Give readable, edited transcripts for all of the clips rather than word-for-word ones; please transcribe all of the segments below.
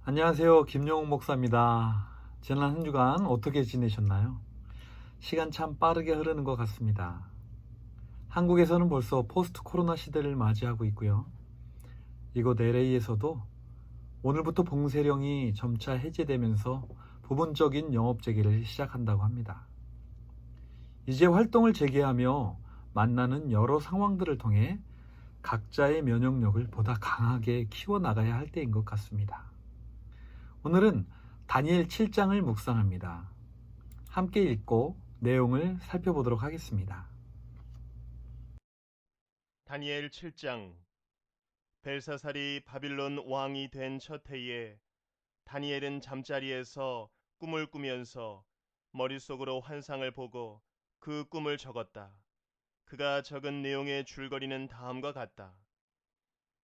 안녕하세요. 김용욱 목사입니다. 지난 한 주간 어떻게 지내셨나요? 시간 참 빠르게 흐르는 것 같습니다. 한국에서는 벌써 포스트 코로나 시대를 맞이하고 있고요. 이곳 LA에서도 오늘부터 봉쇄령이 점차 해제되면서 부분적인 영업 재개를 시작한다고 합니다. 이제 활동을 재개하며 만나는 여러 상황들을 통해 각자의 면역력을 보다 강하게 키워나가야 할 때인 것 같습니다. 오늘은 다니엘 7장을 묵상합니다. 함께 읽고 내용을 살펴보도록 하겠습니다. 다니엘 7장. 벨사살이 바빌론 왕이 된 첫 해에 다니엘은 잠자리에서 꿈을 꾸면서 머릿속으로 환상을 보고 그 꿈을 적었다. 그가 적은 내용의 줄거리는 다음과 같다.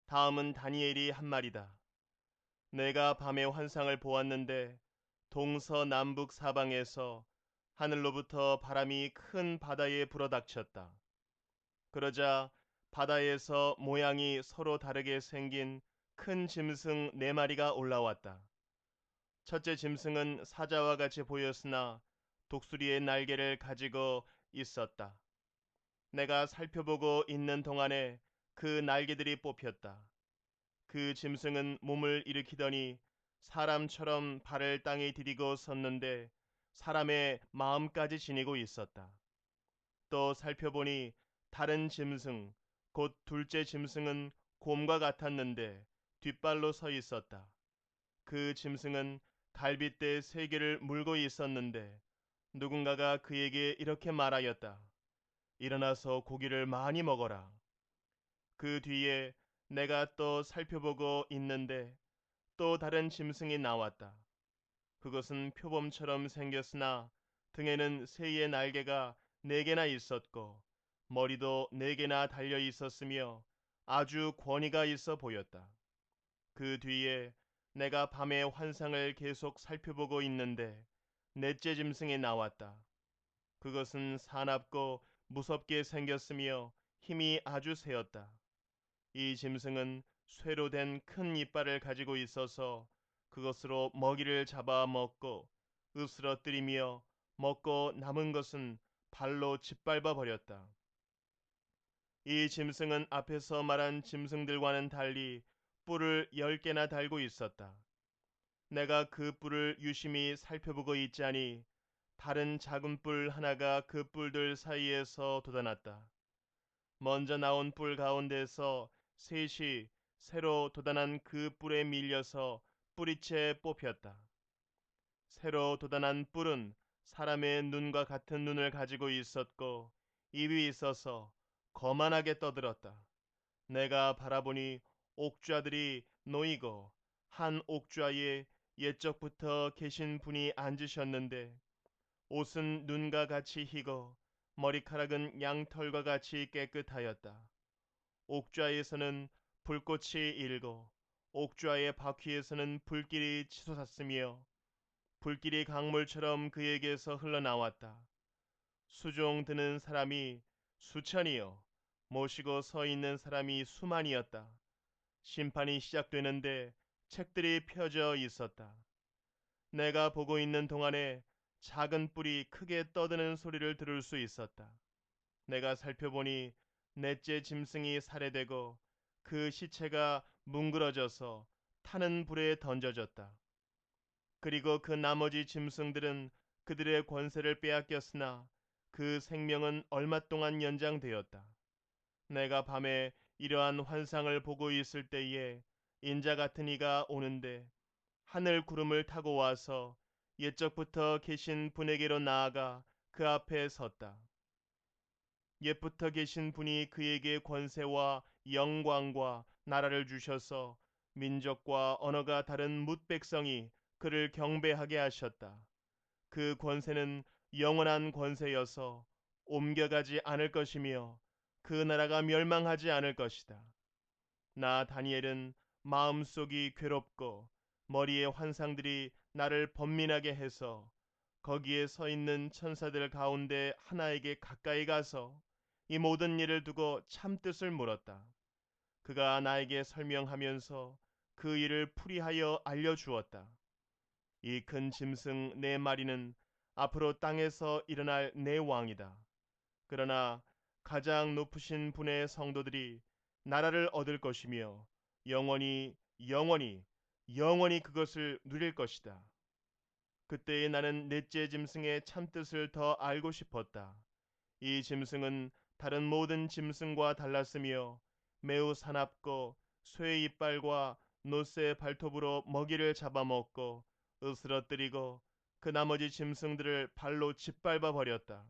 다음은 다니엘이 한 말이다. 내가 밤에 환상을 보았는데 동서남북 사방에서 하늘로부터 바람이 큰 바다에 불어닥쳤다. 그러자 바다에서 모양이 서로 다르게 생긴 큰 짐승 4마리가 올라왔다. 첫째 짐승은 사자와 같이 보였으나 독수리의 날개를 가지고 있었다. 내가 살펴보고 있는 동안에 그 날개들이 뽑혔다. 그 짐승은 몸을 일으키더니 사람처럼 발을 땅에 디디고 섰는데 사람의 마음까지 지니고 있었다. 또 살펴보니 다른 짐승, 곧 둘째 짐승은 곰과 같았는데 뒷발로 서 있었다. 그 짐승은 갈빗대 3개를 물고 있었는데 누군가가 그에게 이렇게 말하였다. 일어나서 고기를 많이 먹어라. 그 뒤에 내가 또 살펴보고 있는데 또 다른 짐승이 나왔다. 그것은 표범처럼 생겼으나 등에는 새의 날개가 4개나 있었고 머리도 4개나 달려 있었으며 아주 권위가 있어 보였다. 그 뒤에 내가 밤에 환상을 계속 살펴보고 있는데 넷째 짐승이 나왔다. 그것은 사납고 무섭게 생겼으며 힘이 아주 세었다. 이 짐승은 쇠로 된 큰 이빨을 가지고 있어서 그것으로 먹이를 잡아 먹고 으스러뜨리며 먹고 남은 것은 발로 짓밟아 버렸다. 이 짐승은 앞에서 말한 짐승들과는 달리 뿔을 10개나 달고 있었다. 내가 그 뿔을 유심히 살펴보고 있자니 다른 작은 뿔 하나가 그 뿔들 사이에서 돋아났다. 먼저 나온 뿔 가운데서 셋이 새로 돋아난 그 뿔에 밀려서 뿌리채 뽑혔다. 새로 돋아난 뿔은 사람의 눈과 같은 눈을 가지고 있었고 입이 있어서 거만하게 떠들었다. 내가 바라보니 옥좌들이 놓이고 한 옥좌에 옛적부터 계신 분이 앉으셨는데 옷은 눈과 같이 희고 머리카락은 양털과 같이 깨끗하였다. 옥좌에서는 불꽃이 일고 옥좌의 바퀴에서는 불길이 치솟았으며 불길이 강물처럼 그에게서 흘러나왔다. 수종 드는 사람이 수천이요 모시고 서 있는 사람이 수만이었다. 심판이 시작되는데 책들이 펴져 있었다. 내가 보고 있는 동안에 작은 뿔이 크게 떠드는 소리를 들을 수 있었다. 내가 살펴보니 넷째 짐승이 살해되고 그 시체가 뭉그러져서 타는 불에 던져졌다. 그리고 그 나머지 짐승들은 그들의 권세를 빼앗겼으나 그 생명은 얼마 동안 연장되었다. 내가 밤에 이러한 환상을 보고 있을 때에 인자 같은 이가 오는데 하늘 구름을 타고 와서 옛적부터 계신 분에게로 나아가 그 앞에 섰다. 옛부터 계신 분이 그에게 권세와 영광과 나라를 주셔서 민족과 언어가 다른 뭇 백성이 그를 경배하게 하셨다. 그 권세는 영원한 권세여서 옮겨가지 않을 것이며 그 나라가 멸망하지 않을 것이다. 나 다니엘은 마음속이 괴롭고 머리의 환상들이 나를 번민하게 해서 거기에 서 있는 천사들 가운데 하나에게 가까이 가서 이 모든 일을 두고 참 뜻을 물었다. 그가 나에게 설명하면서 그 일을 풀이하여 알려주었다. 이 큰 짐승 네 마리는 앞으로 땅에서 일어날 내 왕이다. 그러나 가장 높으신 분의 성도들이 나라를 얻을 것이며 영원히 영원히 영원히 그것을 누릴 것이다. 그때에 나는 넷째 짐승의 참뜻을 더 알고 싶었다. 이 짐승은 다른 모든 짐승과 달랐으며 매우 사납고 쇠의 이빨과 노새의 발톱으로 먹이를 잡아먹고 으스러뜨리고 그 나머지 짐승들을 발로 짓밟아 버렸다.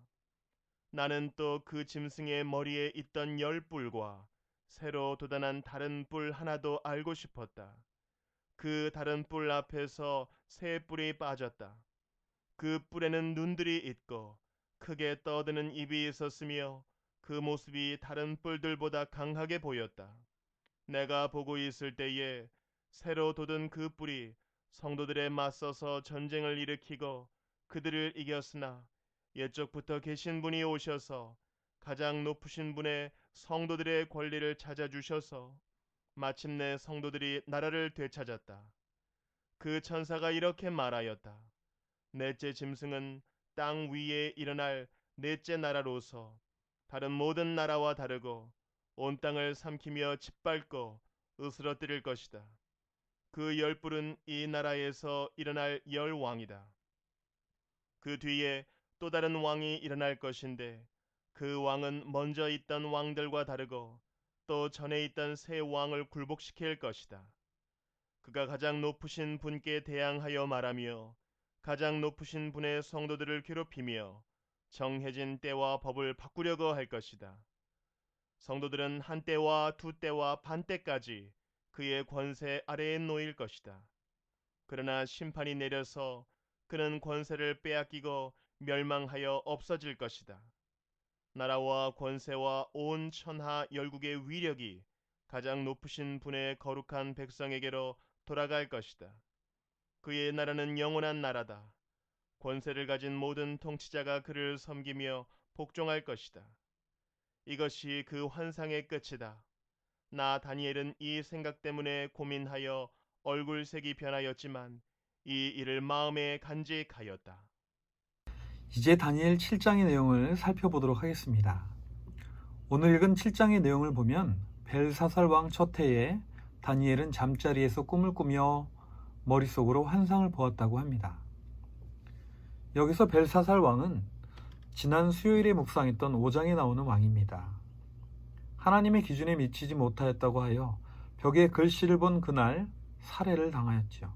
나는 또 그 짐승의 머리에 있던 10뿔과 새로 돋아난 다른 뿔 하나도 알고 싶었다. 그 다른 뿔 앞에서 새 뿔이 빠졌다. 그 뿔에는 눈들이 있고 크게 떠드는 입이 있었으며 그 모습이 다른 뿔들보다 강하게 보였다. 내가 보고 있을 때에 새로 돋은 그 뿔이 성도들에 맞서서 전쟁을 일으키고 그들을 이겼으나 옛적부터 계신 분이 오셔서 가장 높으신 분의 성도들의 권리를 찾아주셔서 마침내 성도들이 나라를 되찾았다. 그 천사가 이렇게 말하였다. 넷째 짐승은 땅 위에 일어날 넷째 나라로서 다른 모든 나라와 다르고 온 땅을 삼키며 짓밟고 으스러뜨릴 것이다. 그 10뿔은 이 나라에서 일어날 10왕이다. 그 뒤에 또 다른 왕이 일어날 것인데 그 왕은 먼저 있던 왕들과 다르고 또 전에 있던 새 왕을 굴복시킬 것이다. 그가 가장 높으신 분께 대항하여 말하며 가장 높으신 분의 성도들을 괴롭히며 정해진 때와 법을 바꾸려고 할 것이다. 성도들은 한 때와 두 때와 반 때까지 그의 권세 아래에 놓일 것이다. 그러나 심판이 내려서 그는 권세를 빼앗기고 멸망하여 없어질 것이다. 나라와 권세와 온 천하 열국의 위력이 가장 높으신 분의 거룩한 백성에게로 돌아갈 것이다. 그의 나라는 영원한 나라다. 권세를 가진 모든 통치자가 그를 섬기며 복종할 것이다. 이것이 그 환상의 끝이다. 나 다니엘은 이 생각 때문에 고민하여 얼굴색이 변하였지만 이 일을 마음에 간직하였다. 이제 다니엘 7장의 내용을 살펴보도록 하겠습니다. 오늘 읽은 7장의 내용을 보면 벨사살 왕 첫 해에 다니엘은 잠자리에서 꿈을 꾸며 머릿속으로 환상을 보았다고 합니다. 여기서 벨사살 왕은 지난 수요일에 묵상했던 5장에 나오는 왕입니다. 하나님의 기준에 미치지 못하였다고 하여 벽에 글씨를 본 그날 살해를 당하였죠.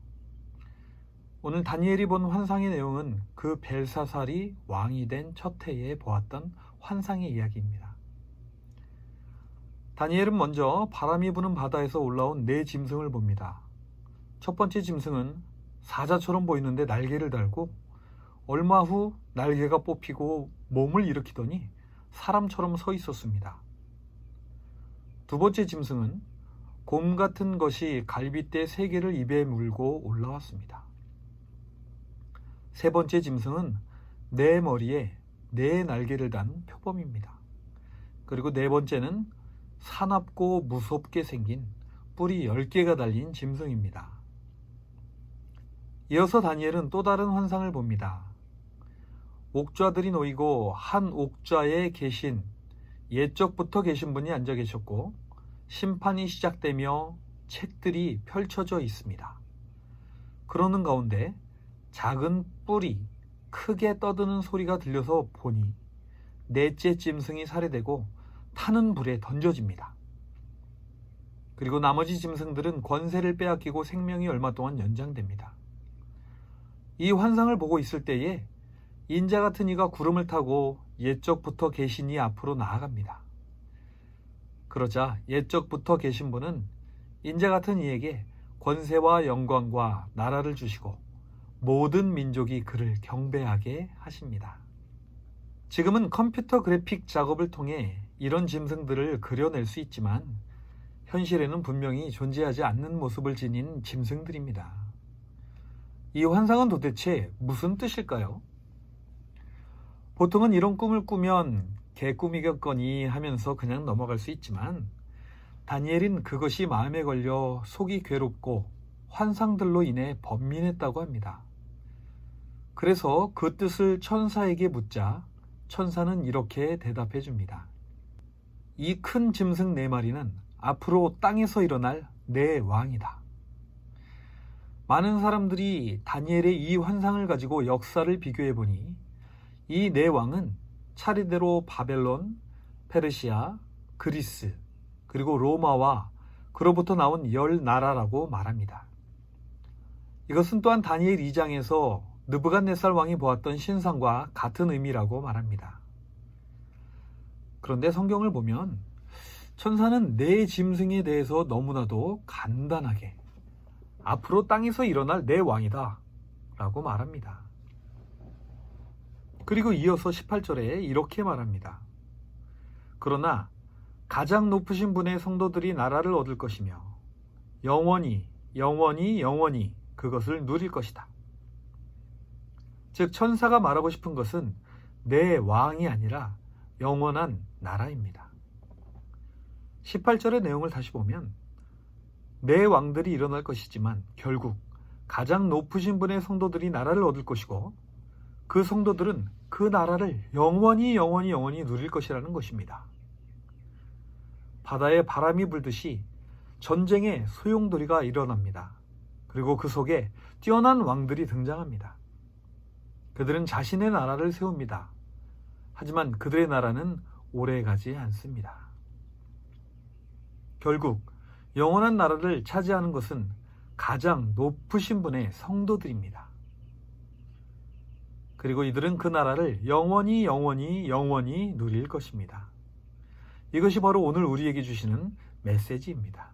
오늘 다니엘이 본 환상의 내용은 그 벨사살이 왕이 된 첫 해에 보았던 환상의 이야기입니다. 다니엘은 먼저 바람이 부는 바다에서 올라온 네 짐승을 봅니다. 첫 번째 짐승은 사자처럼 보이는데 날개를 달고 얼마 후 날개가 뽑히고 몸을 일으키더니 사람처럼 서 있었습니다. 두 번째 짐승은 곰 같은 것이 갈빗대 3개를 입에 물고 올라왔습니다. 세 번째 짐승은 네 머리에 네 날개를 단 표범입니다. 그리고 네 번째는 사납고 무섭게 생긴 뿔이 10개가 달린 짐승입니다. 이어서 다니엘은 또 다른 환상을 봅니다. 옥좌들이 놓이고 한 옥좌에 계신 옛적부터 계신 분이 앉아 계셨고 심판이 시작되며 책들이 펼쳐져 있습니다. 그러는 가운데 작은 뿔이 크게 떠드는 소리가 들려서 보니 넷째 짐승이 살해되고 타는 불에 던져집니다. 그리고 나머지 짐승들은 권세를 빼앗기고 생명이 얼마 동안 연장됩니다. 이 환상을 보고 있을 때에 인자 같은 이가 구름을 타고 옛적부터 계신 이 앞으로 나아갑니다. 그러자 옛적부터 계신 분은 인자 같은 이에게 권세와 영광과 나라를 주시고 모든 민족이 그를 경배하게 하십니다. 지금은 컴퓨터 그래픽 작업을 통해 이런 짐승들을 그려낼 수 있지만 현실에는 분명히 존재하지 않는 모습을 지닌 짐승들입니다. 이 환상은 도대체 무슨 뜻일까요? 보통은 이런 꿈을 꾸면 개꿈이겠거니 하면서 그냥 넘어갈 수 있지만 다니엘은 그것이 마음에 걸려 속이 괴롭고 환상들로 인해 번민했다고 합니다. 그래서 그 뜻을 천사에게 묻자 천사는 이렇게 대답해 줍니다. 이 큰 짐승 4마리는 앞으로 땅에서 일어날 내 왕이다. 많은 사람들이 다니엘의 이 환상을 가지고 역사를 비교해 보니 이 4왕은 차례대로 바벨론, 페르시아, 그리스, 그리고 로마와 그로부터 나온 10나라라고 말합니다. 이것은 또한 다니엘 2장에서 느부갓네살 왕이 보았던 신상과 같은 의미라고 말합니다. 그런데 성경을 보면 천사는 4짐승에 대해서 너무나도 간단하게 앞으로 땅에서 일어날 내 왕이다 라고 말합니다. 그리고 이어서 18절에 이렇게 말합니다. 그러나 가장 높으신 분의 성도들이 나라를 얻을 것이며 영원히 영원히 영원히 그것을 누릴 것이다. 즉 천사가 말하고 싶은 것은 내 왕이 아니라 영원한 나라입니다. 18절의 내용을 다시 보면 내 왕들이 일어날 것이지만 결국 가장 높으신 분의 성도들이 나라를 얻을 것이고 그 성도들은 그 나라를 영원히 영원히 영원히 누릴 것이라는 것입니다. 바다에 바람이 불듯이 전쟁의 소용돌이가 일어납니다. 그리고 그 속에 뛰어난 왕들이 등장합니다. 그들은 자신의 나라를 세웁니다. 하지만 그들의 나라는 오래가지 않습니다. 결국 영원한 나라를 차지하는 것은 가장 높으신 분의 성도들입니다. 그리고 이들은 그 나라를 영원히 영원히 영원히 누릴 것입니다. 이것이 바로 오늘 우리에게 주시는 메시지입니다.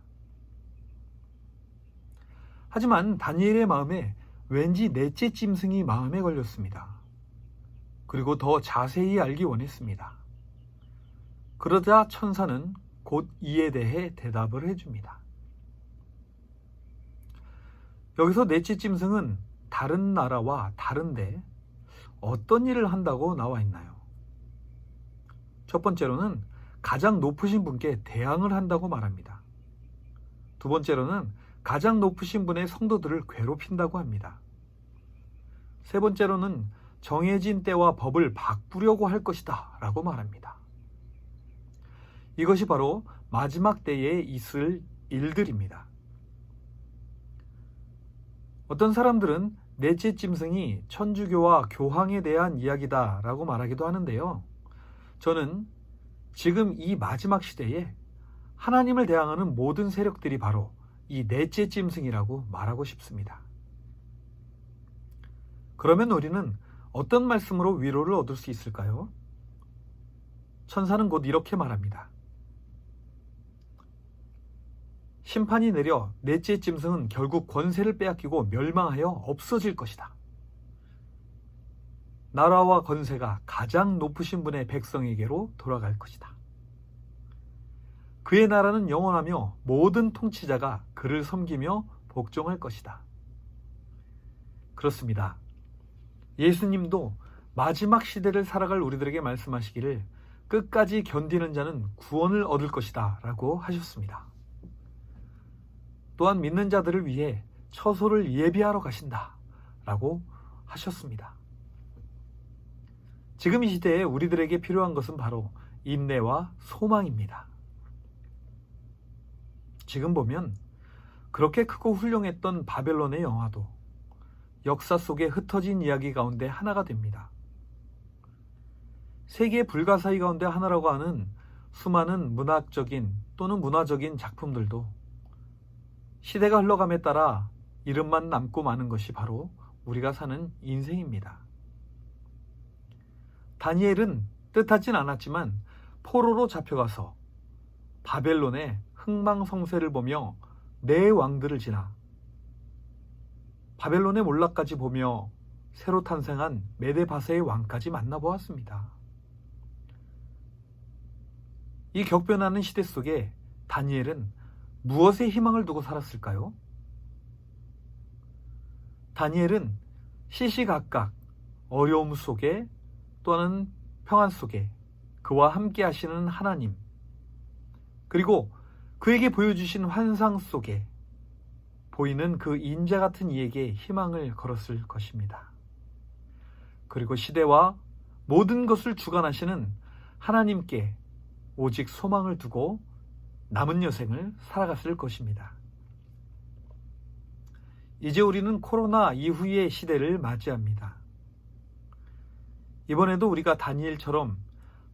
하지만 다니엘의 마음에 왠지 넷째 짐승이 마음에 걸렸습니다. 그리고 더 자세히 알기 원했습니다. 그러자 천사는 곧 이에 대해 대답을 해줍니다. 여기서 넷째 짐승은 다른 나라와 다른데 어떤 일을 한다고 나와 있나요? 첫 번째로는 가장 높으신 분께 대항을 한다고 말합니다. 두 번째로는 가장 높으신 분의 성도들을 괴롭힌다고 합니다. 세 번째로는 정해진 때와 법을 바꾸려고 할 것이다 라고 말합니다. 이것이 바로 마지막 때에 있을 일들입니다. 어떤 사람들은 넷째 짐승이 천주교와 교황에 대한 이야기다 라고 말하기도 하는데요. 저는 지금 이 마지막 시대에 하나님을 대항하는 모든 세력들이 바로 이 넷째 짐승이라고 말하고 싶습니다. 그러면 우리는 어떤 말씀으로 위로를 얻을 수 있을까요? 천사는 곧 이렇게 말합니다. 심판이 내려 넷째 짐승은 결국 권세를 빼앗기고 멸망하여 없어질 것이다. 나라와 권세가 가장 높으신 분의 백성에게로 돌아갈 것이다. 그의 나라는 영원하며 모든 통치자가 그를 섬기며 복종할 것이다. 그렇습니다. 예수님도 마지막 시대를 살아갈 우리들에게 말씀하시기를 끝까지 견디는 자는 구원을 얻을 것이다 라고 하셨습니다. 또한 믿는 자들을 위해 처소를 예비하러 가신다 라고 하셨습니다. 지금 이 시대에 우리들에게 필요한 것은 바로 인내와 소망입니다. 지금 보면 그렇게 크고 훌륭했던 바벨론의 영화도 역사 속에 흩어진 이야기 가운데 하나가 됩니다. 세계 불가사의 가운데 하나라고 하는 수많은 문학적인 또는 문화적인 작품들도 시대가 흘러감에 따라 이름만 남고 마는 것이 바로 우리가 사는 인생입니다. 다니엘은 뜻하진 않았지만 포로로 잡혀가서 바벨론의 흥망성쇠를 보며 네 왕들을 지나 바벨론의 몰락까지 보며 새로 탄생한 메데바세의 왕까지 만나보았습니다. 이 격변하는 시대 속에 다니엘은 무엇에 희망을 두고 살았을까요? 다니엘은 시시각각 어려움 속에 또는 평안 속에 그와 함께 하시는 하나님, 그리고 그에게 보여주신 환상 속에 보이는 그 인자 같은 이에게 희망을 걸었을 것입니다. 그리고 시대와 모든 것을 주관하시는 하나님께 오직 소망을 두고 남은 여생을 살아갔을 것입니다. 이제 우리는 코로나 이후의 시대를 맞이합니다. 이번에도 우리가 다니엘처럼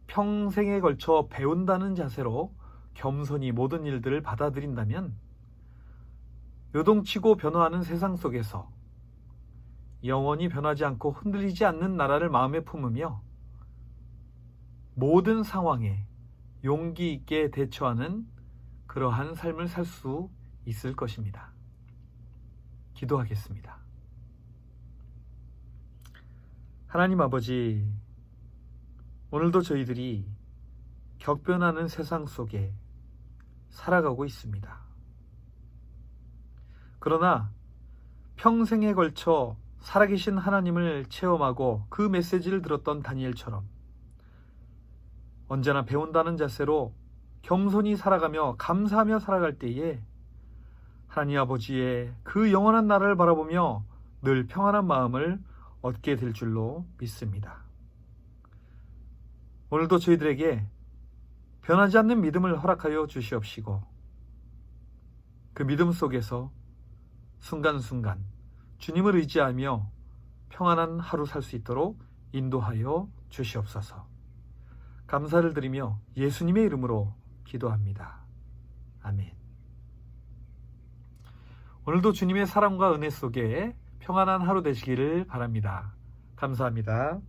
평생에 걸쳐 배운다는 자세로 겸손히 모든 일들을 받아들인다면 요동치고 변화하는 세상 속에서 영원히 변하지 않고 흔들리지 않는 나라를 마음에 품으며 모든 상황에 용기 있게 대처하는 그러한 삶을 살 수 있을 것입니다. 기도하겠습니다. 하나님 아버지, 오늘도 저희들이 격변하는 세상 속에 살아가고 있습니다. 그러나 평생에 걸쳐 살아계신 하나님을 체험하고 그 메시지를 들었던 다니엘처럼 언제나 배운다는 자세로 겸손히 살아가며 감사하며 살아갈 때에 하나님 아버지의 그 영원한 나라를 바라보며 늘 평안한 마음을 얻게 될 줄로 믿습니다. 오늘도 저희들에게 변하지 않는 믿음을 허락하여 주시옵시고 그 믿음 속에서 순간순간 주님을 의지하며 평안한 하루 살 수 있도록 인도하여 주시옵소서. 감사를 드리며 예수님의 이름으로 기도합니다. 아멘. 오늘도 주님의 사랑과 은혜 속에 평안한 하루 되시기를 바랍니다. 감사합니다.